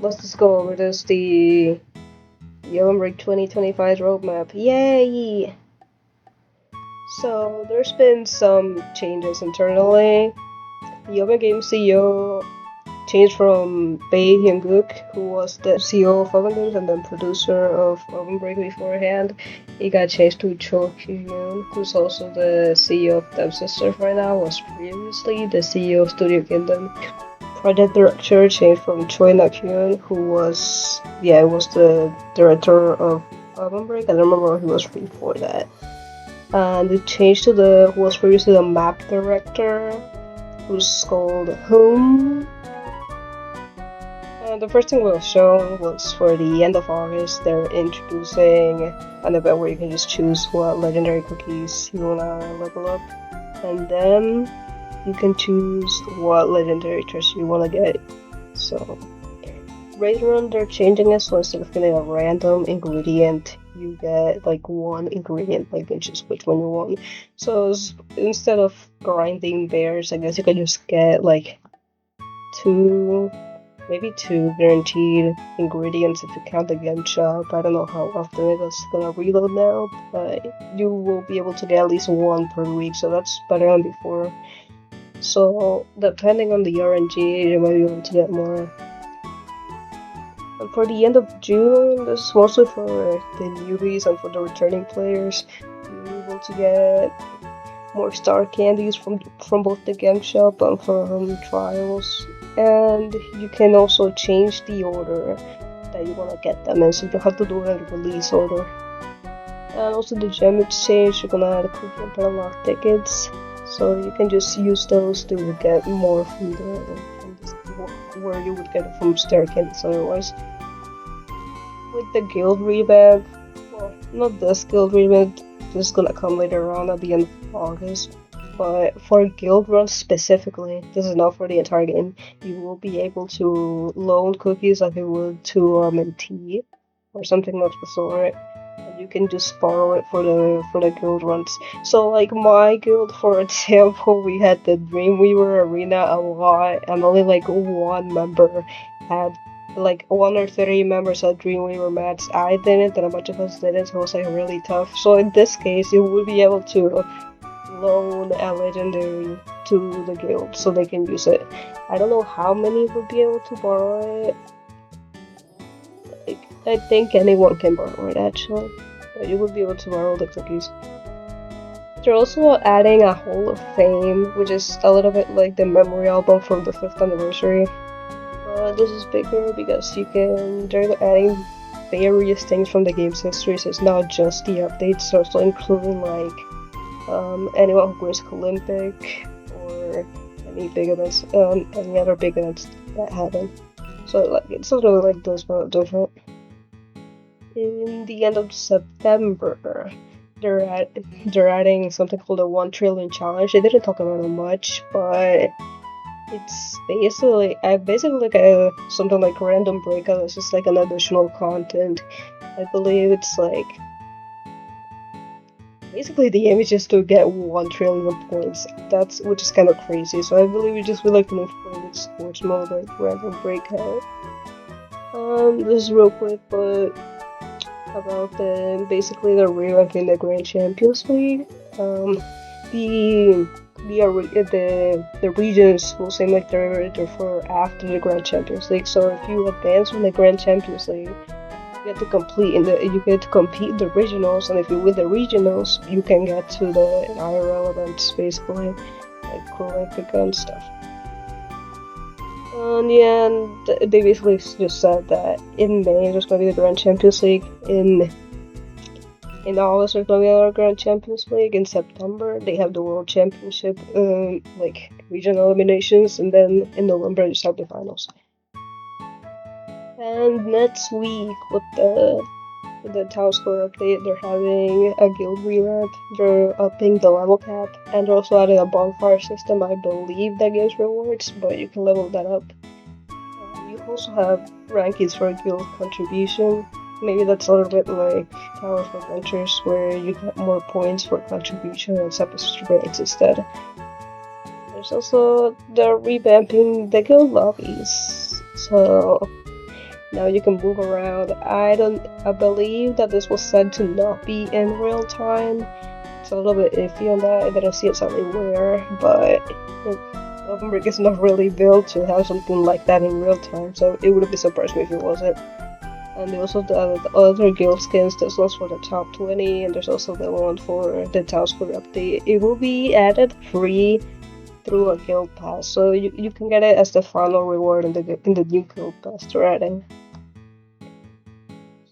let's just go over this. The OvenBreak 2025 roadmap. Yay! So there's been some changes internally. The Oven Game CEO changed from Bae Hyung-gook, who was the CEO of Oven Games and then producer of OvenBreak beforehand. He got changed to Cho Kyun, who's also the CEO of Dev Sisters right now, was previously the CEO of Studio Kingdom. Project director changed from Choi Na-kyun, who was the director of OvenBreak. I don't remember who was before that. And it changed to who was previously the map director, who's called Whom. The first thing we was shown was for the end of August, they're introducing an event where you can just choose what legendary cookies you wanna level up, and then you can choose what legendary treasure you wanna get. So later on, they're changing it, so instead of getting a random ingredient, you get like one ingredient, like you can choose which one you want. So instead of grinding bears, I guess you can just get like maybe two guaranteed ingredients if you count the gacha. I don't know how often it is gonna reload now, but you will be able to get at least one per week, so that's better than before. So depending on the RNG, you might be able to get more. And for the end of June, this is mostly for the newbies and for the returning players. You're able to get more star candies from both the game shop and from trials. And you can also change the order that you want to get them in, so you don't have to do it in release order. And also the gem exchange, you're gonna add a coupon for unlock tickets, so you can just use those to get more from where you would get it from star candies otherwise. With the guild revamp, well, not this guild revamp, this is gonna come later on at the end of August. But for guild runs specifically, this is not for the entire game, you will be able to loan cookies like you would to a mentee or something of the sort. And you can just borrow it for the guild runs. So like my guild, for example, we had the Dreamweaver Arena a lot, and only like one member had, like 1 or 3 members had Dreamweaver mats. I didn't, and a bunch of us didn't, so it was like really tough. So in this case, you will be able to loan a legendary to the guild so they can use it. I don't know how many would be able to borrow it. I think anyone can borrow it actually, but you would be able to borrow the cookies. They're also adding a Hall of Fame, which is a little bit like the memory album from the 5th anniversary. This is bigger because they're adding various things from the game's history, so it's not just the updates, it's also including like anyone who wins Olympic or any big events, any other big events that happen. So like it's sort of like those but different. In the end of September, they're adding something called a 1 trillion challenge. They didn't talk about it much, but it's basically like something like random breakout. It's just like an additional content. I believe it's like basically the aim is just to get 1 trillion points. Which is kind of crazy. So I believe it just be like an inflated sports mode, like random breakout. This is real quick, but about basically they're revamping the Grand Champions League. The regions will seem like they're for after the Grand Champions League. So if you advance from the Grand Champions League, you get to compete in the regionals, and if you win the regionals, you can get to the IRL events, basically, like Olympic and stuff. And they basically just said that in May there's gonna be the Grand Champions League. In August there's gonna be another Grand Champions League. In September they have the World Championship, like regional eliminations, and then in November they start the finals. And next week with the town square update, they're having a guild revamp. They're upping the level cap, and they're also adding a bonfire system. I believe that gives rewards, but you can level that up. You also have rankings for guild contribution. Maybe that's a little bit like Tower of Adventures, where you get more points for contribution and separate ranks instead. There's also they're revamping the guild lobbies. So Now you can move around. I believe that this was said to not be in real time. It's a little bit iffy on that. I didn't see exactly where, but OvenBreak is not really built to have something like that in real time, so it wouldn't be surprised me if it wasn't. And there's also the other guild skins. There's one's for the top 20, and there's also the one for the Town Square update. It will be added free through a guild pass, so you can get it as the final reward in the new guild pass they're adding.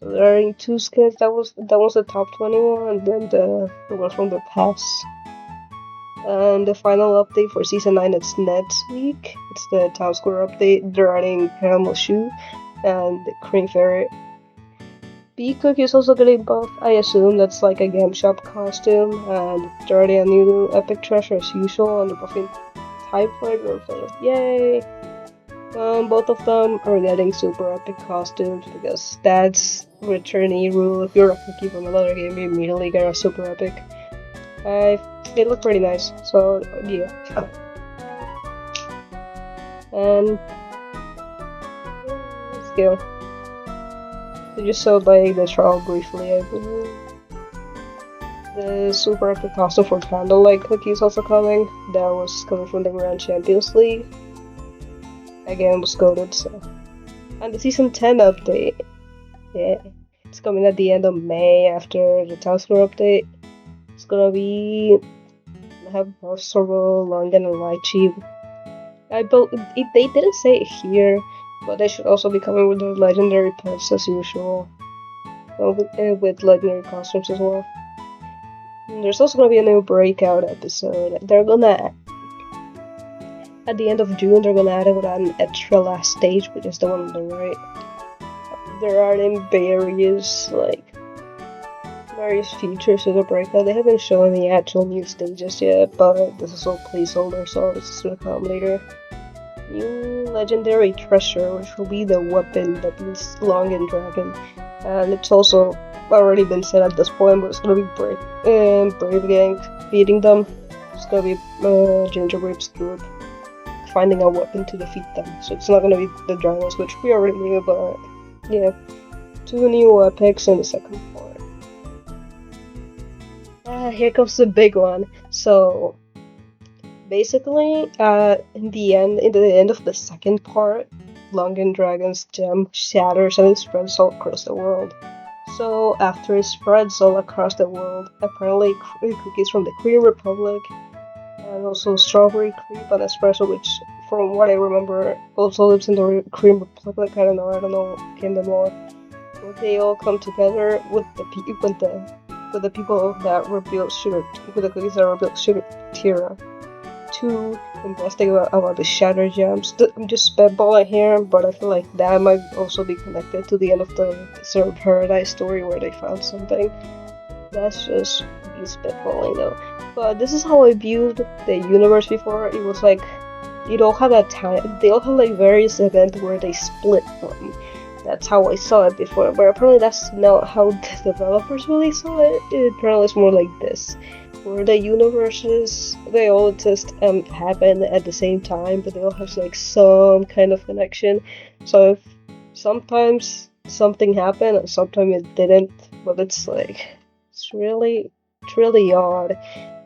So there are two skins. That was the top 20 one, and then the one from the pass. And the final update for season 9 is next week. It's the Town Square update. They're adding Caramel Shoe and the Cream Ferret. Bee Cookie is also getting buffed. I assume that's like a game shop costume, and they're adding a new epic treasure as usual, and they're buffing Typhoid Warfare. Yay! Both of them are getting super epic costumes because that's returnee rule. If you're a cookie from another game, you immediately get a super epic. They look pretty nice, so yeah. And let's go. They just showed like the trial briefly, I believe. The super epic costume for Candlelight Cookie is also coming. That was coming from the Grand Champions League. Again, was coded, so. And the season 10 update. Yeah. It's coming at the end of May after the Town Square update. It's gonna be have Sorrow, Longan, and Lychee. They didn't say it here, but they should also be coming with their legendary pets as usual. With legendary costumes as well. And there's also gonna be a new breakout episode. They're gonna at the end of June they're gonna add it with an extra last stage, which is the one on the right. There are various features to the breakout. They haven't shown any actual new stages yet, but this is all placeholder, so it's just gonna come later. New legendary treasure, which will be the weapon that beats Longan Dragon, and it's also already been said at this point, but it's gonna be Brave Gang beating them. It's gonna be Gingerbrave's group finding a weapon to defeat them. So it's not gonna be the dragons, which we already knew, but yeah, 2 new epics in the second part. Here comes the big one. So basically, in the end of the second part, Longan Dragon's gem shatters and it spreads all across the world. So after it spreads all across the world, apparently cookies from the Korean Republic and also Strawberry Creep and Espresso, which from what I remember also lives in the Korean Republic. I don't know Kingdom more. But they all come together with the people that rebuilt with the cookies that rebuilt Sugar Tira to investigate about the Shatter Gems. I'm just spitballing here, but I feel like that might also be connected to the end of the Zero Paradise story where they found something. That's just me spitballing though. But this is how I viewed the universe before. It was like it all had a time. They all had like various events where they split from. That's how I saw it before, but apparently that's not how the developers really saw it. Apparently it's more like this, where the universes, they all just happen at the same time, but they all have like some kind of connection. So if sometimes something happened and sometimes it didn't, but it's really odd.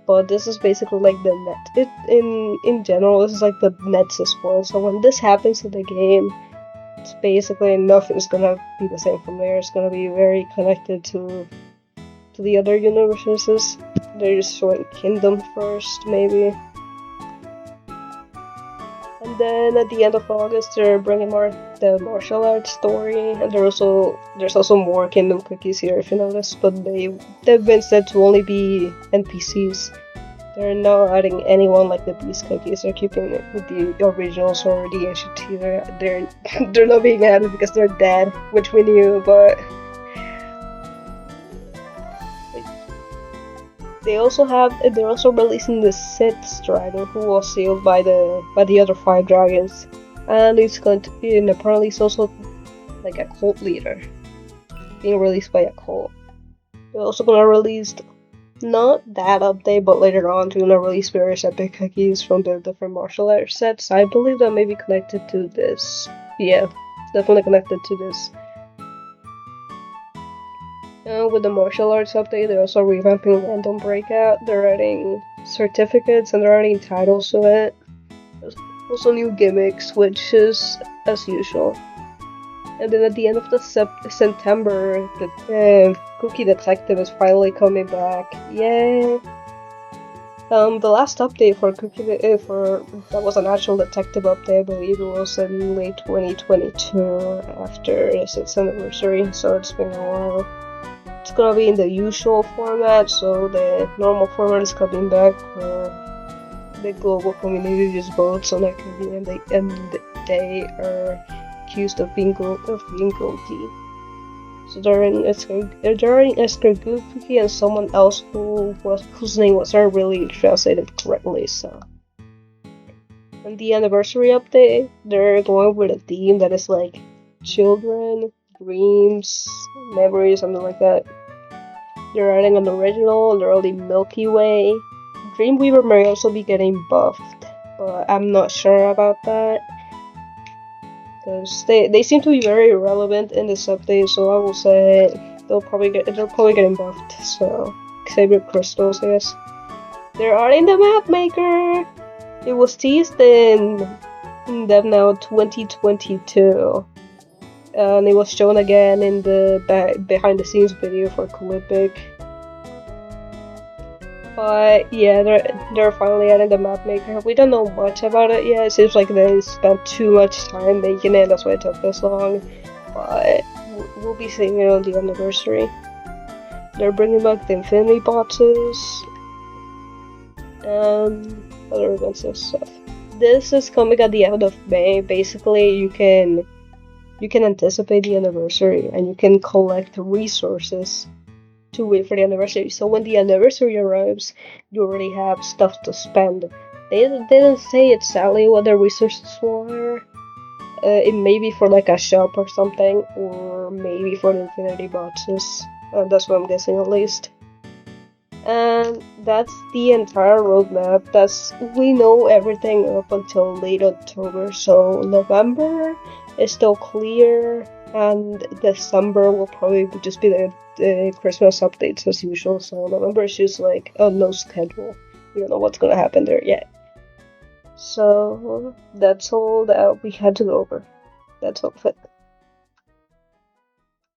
But this is basically like the net. In general, this is like the net system. So when this happens in the game, it's basically nothing's gonna be the same from there. It's gonna be very connected to the other universes. They're just showing Kingdom first, maybe. And then at the end of August, they're bringing the martial arts story, and there's also more Kingdom cookies here, if you notice. But they've been said to only be NPCs. They're not adding anyone like the Beast cookies. They're keeping it with the originals or the Ancient. They're not being added because they're dead, which we knew, but they're also releasing the sixth dragon, who was sealed by the other 5 dragons, and it's going to be, and apparently it's also like a cult leader being released by a cult. They're also gonna release, not that update, but later on they're gonna release various epic cookies from the different martial arts sets. I believe that may be connected to this. Yeah, definitely connected to this. With the martial arts update, they're also revamping Random Breakout. They're adding certificates and they're adding titles to it. There's also new gimmicks, which is as usual. And then at the end of the September, the Cookie Detective is finally coming back. Yay! The last update for that was an actual detective update, I believe it was in late 2022 after its anniversary, so it's been a while. It's gonna be in the usual format, so the normal format is coming back where the global community just votes on activity and they are accused of being guilty. So they're in Esker Cookie and someone else whose name wasn't really translated correctly, so. And the anniversary update, they're going with a theme that is like children, dreams, memories, something like that. They're adding an original, they're the Milky Way. Dreamweaver may also be getting buffed, but I'm not sure about that. Because they seem to be very relevant in this update, so I will say they're probably getting buffed. So Xavier Crystals, I guess. They're adding the map maker. It was teased in DevNow 2022, and it was shown again in the behind the scenes video for Colippic. But yeah, they're finally adding the map maker. We don't know much about it yet. It seems like they spent too much time making it. That's why it took this long. But we'll be seeing it on the anniversary. They're bringing back the Infinity boxes and other events and stuff. This is coming at the end of May. Basically, you can anticipate the anniversary and you can collect resources to wait for the anniversary. So when the anniversary arrives, you already have stuff to spend. They didn't say exactly what the resources were. It may be for like a shop or something, or maybe for the Infinity boxes. That's what I'm guessing at least. And that's the entire roadmap. We know everything up until late October. So November is still clear, and December will probably just be the Christmas updates as usual. So November is just like no schedule. You don't know what's gonna happen there yet. So that's all that we had to go over. That's all of it.